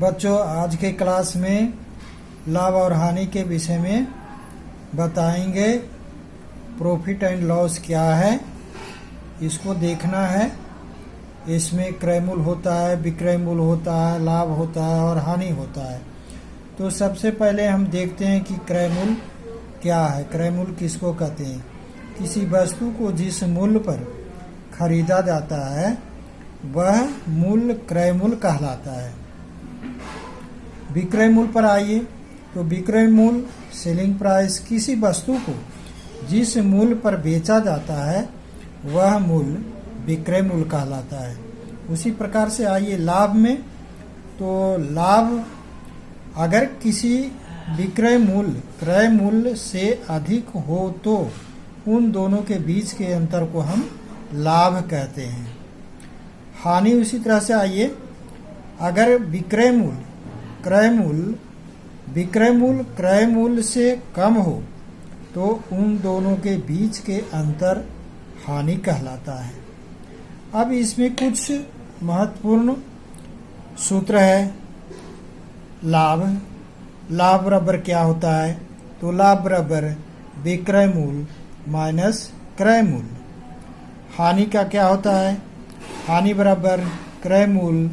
बच्चों, आज के क्लास में लाभ और हानि के विषय में बताएंगे। प्रॉफिट एंड लॉस क्या है, इसको देखना है। इसमें क्रय मूल्य होता है, विक्रय मूल्य होता है, लाभ होता है और हानि होता है। तो सबसे पहले हम देखते हैं कि क्रय मूल्य क्या है। क्रय मूल्य किसको कहते हैं? किसी वस्तु को जिस मूल्य पर खरीदा जाता है वह मूल्य क्रय मूल्य कहलाता है। विक्रय मूल्य पर आइए, तो विक्रय मूल्य सेलिंग प्राइस, किसी वस्तु को जिस मूल्य पर बेचा जाता है वह मूल्य विक्रय मूल्य कहलाता है। उसी प्रकार से आइए लाभ में, तो लाभ अगर किसी विक्रय मूल्य क्रय मूल्य से अधिक हो तो उन दोनों के बीच के अंतर को हम लाभ कहते हैं। हानि उसी तरह से आइए, अगर विक्रय मूल्य क्रय मूल्य से कम हो तो उन दोनों के बीच के अंतर हानि कहलाता है। अब इसमें कुछ महत्वपूर्ण सूत्र है। लाभ बराबर क्या होता है? तो लाभ बराबर विक्रय मूल्य माइनस क्रय मूल्य। हानि का क्या होता है? हानि बराबर क्रय मूल्य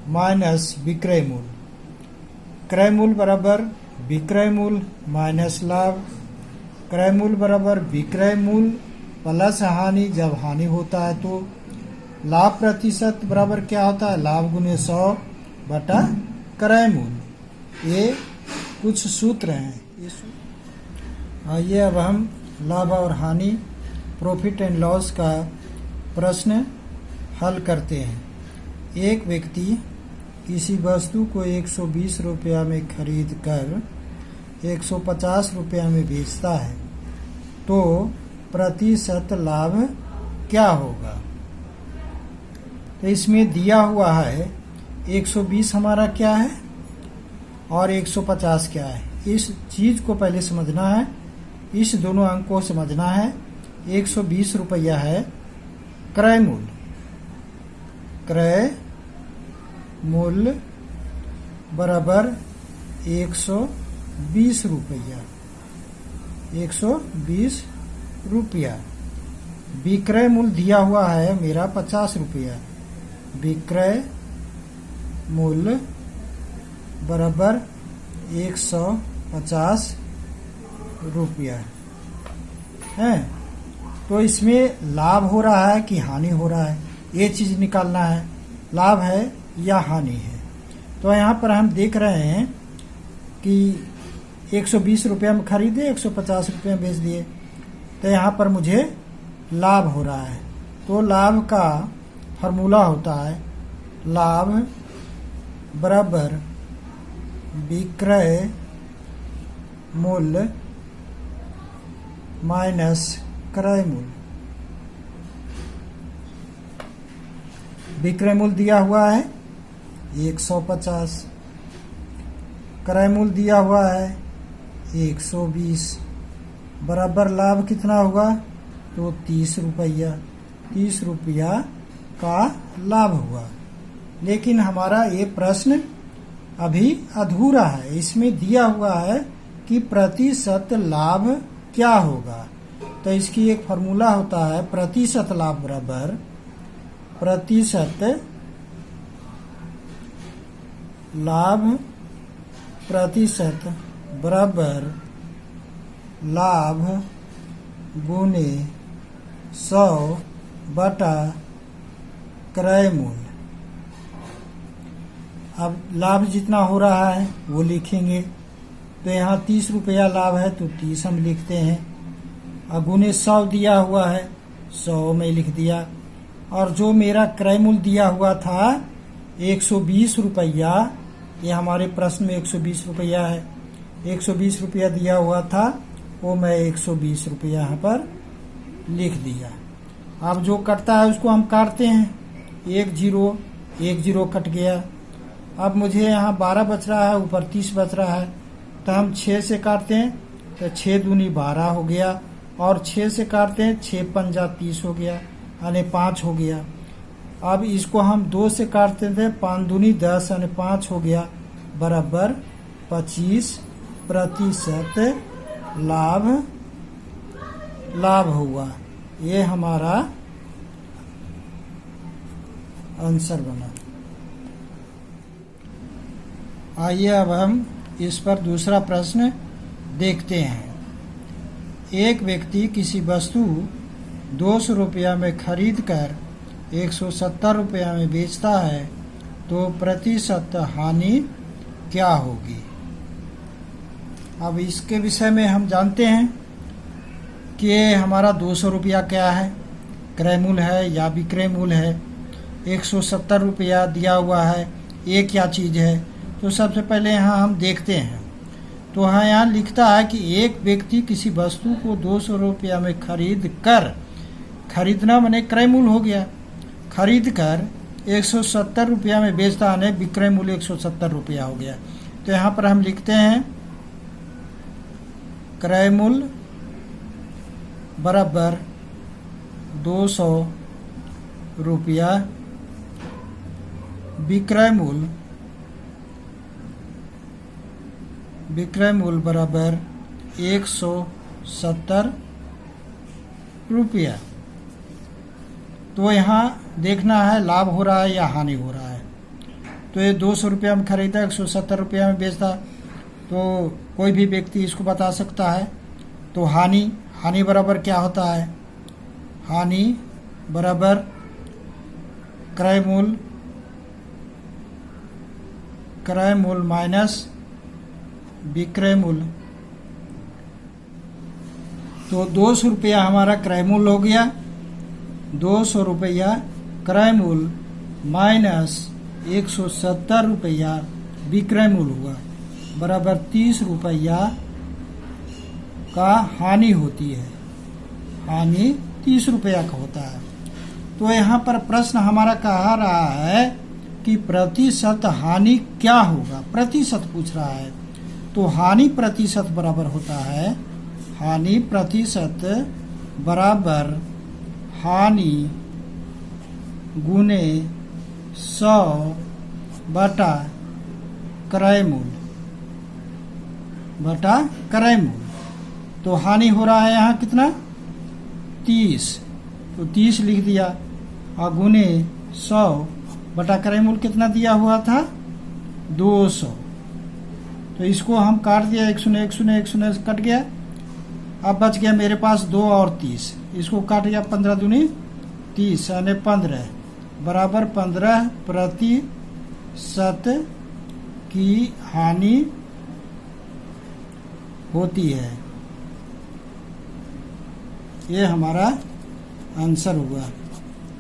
माइनस विक्रय मूल्य। क्रय मूल्य बराबर विक्रय मूल्य माइनस लाभ। क्रय मूल्य बराबर विक्रय मूल्य प्लस हानि। जब हानि होता है तो लाभ प्रतिशत बराबर क्या होता है? लाभ गुने 100 बटा क्रय मूल्य। ये कुछ सूत्र हैं। आइए अब हम लाभ और हानि प्रॉफिट एंड लॉस का प्रश्न हल करते हैं। एक व्यक्ति किसी वस्तु को 120 रुपया में खरीद कर 150 रुपया में बेचता है तो प्रतिशत लाभ क्या होगा? तो इसमें दिया हुआ है 120 हमारा क्या है और 150 क्या है। इस चीज को पहले समझना है, इस दोनों अंक को समझना है। 120 रुपया है क्रय मूल्य, क्रय मूल्य बराबर 120 रुपया। 120 रुपया। विक्रय मूल्य दिया हुआ है मेरा 50 रुपया। विक्रय मूल्य बराबर 150 रुपया है। तो इसमें लाभ हो रहा है कि हानि हो रहा है, ये चीज निकालना है। लाभ है या हानि है। तो यहाँ पर हम देख रहे हैं कि 120 रुपया में खरीदे, 150 रुपये में बेच दिए, तो यहाँ पर मुझे लाभ हो रहा है। तो लाभ का फॉर्मूला होता है लाभ बराबर विक्रय मूल्य माइनस क्रय मूल्य। विक्रय मूल्य दिया हुआ है 150, क्रय मूल्य दिया हुआ है 120, बराबर लाभ कितना हुआ? तो 30 रुपया। 30 रुपया का लाभ हुआ। लेकिन हमारा ये प्रश्न अभी अधूरा है। इसमें दिया हुआ है कि प्रतिशत लाभ क्या होगा। तो इसकी एक फॉर्मूला होता है प्रतिशत लाभ बराबर प्रतिशत लाभ प्रतिशत बराबर लाभ गुने 100 बटा क्रय मूल्य। अब लाभ जितना हो रहा है वो लिखेंगे। तो यहाँ 30 रुपया लाभ है तो 30 हम लिखते हैं। अब गुने 100 दिया हुआ है, 100 में लिख दिया। और जो मेरा क्रय मूल्य दिया हुआ था 120 रुपया, ये हमारे प्रश्न में 120 रुपया है। 120 रुपया दिया हुआ था वो मैं 120 रुपया यहाँ पर लिख दिया। अब जो कटता है उसको हम काटते हैं। 1 जीरो कट गया। अब मुझे यहाँ 12 बच रहा है, ऊपर 30 बच रहा है, तो हम 6 से काटते हैं तो 6 दूनी 12 हो गया। और 6 से काटते हैं 6 पंजा 30 हो गया, यानी 5 हो गया। अब इसको हम 2 से काटते थे, 5 दूनी 10 यानी 5 हो गया, बराबर 25% लाभ हुआ। ये हमारा आंसर बना। आइए अब हम इस पर दूसरा प्रश्न देखते हैं। एक व्यक्ति किसी वस्तु 200 रुपया में खरीद कर 170 रुपया में बेचता है तो प्रतिशत हानि क्या होगी? अब इसके विषय में हम जानते हैं कि हमारा 200 रुपया क्या है, क्रय मूल्य है या विक्रय मूल्य है। 170 रुपया दिया हुआ है, ये क्या चीज़ है? तो सबसे पहले यहाँ हम देखते हैं। तो हाँ, यहाँ लिखता है कि एक व्यक्ति किसी वस्तु को 200 रुपया में खरीदना माने क्रय मूल्य हो गया, खरीद कर 170 रुपया में बेचता है, विक्रय मूल्य 170 रुपया हो गया। तो यहाँ पर हम लिखते हैं क्रय मूल्य बराबर 200 रुपया, विक्रय मूल्य बराबर 170 रुपया। तो यहाँ देखना है लाभ हो रहा है या हानि हो रहा है। तो ये 200 रुपया में खरीदा, 170 रुपया में बेचता, तो कोई भी व्यक्ति इसको बता सकता है। तो हानि बराबर क्या होता है? हानि बराबर क्रय मूल्य माइनस विक्रय मूल्य। तो 200 रुपया हमारा क्रय मूल्य हो गया, 200 रुपया क्रय मूल्य माइनस 170 रुपया विक्रय मूल्य हुआ, बराबर 30 रुपया का हानि होती है। हानि 30 रुपया का होता है। तो यहाँ पर प्रश्न हमारा कहा रहा है कि प्रतिशत हानि क्या होगा, प्रतिशत पूछ रहा है। तो हानि प्रतिशत बराबर होता है, हानि प्रतिशत बराबर हानि गुने 100 बटा क्रय मूल्य। तो हानि हो रहा है यहाँ कितना? 30, तो 30 लिख दिया, और गुने 100 बटा क्रय मूल्य कितना दिया हुआ था? 200। तो इसको हम काट दिया, 1 कट गया। अब बच गया मेरे पास 2 और 30, इसको काट दिया, 15 दूनी 30 यानी 15 बराबर 15% की हानि होती है। ये हमारा आंसर हुआ।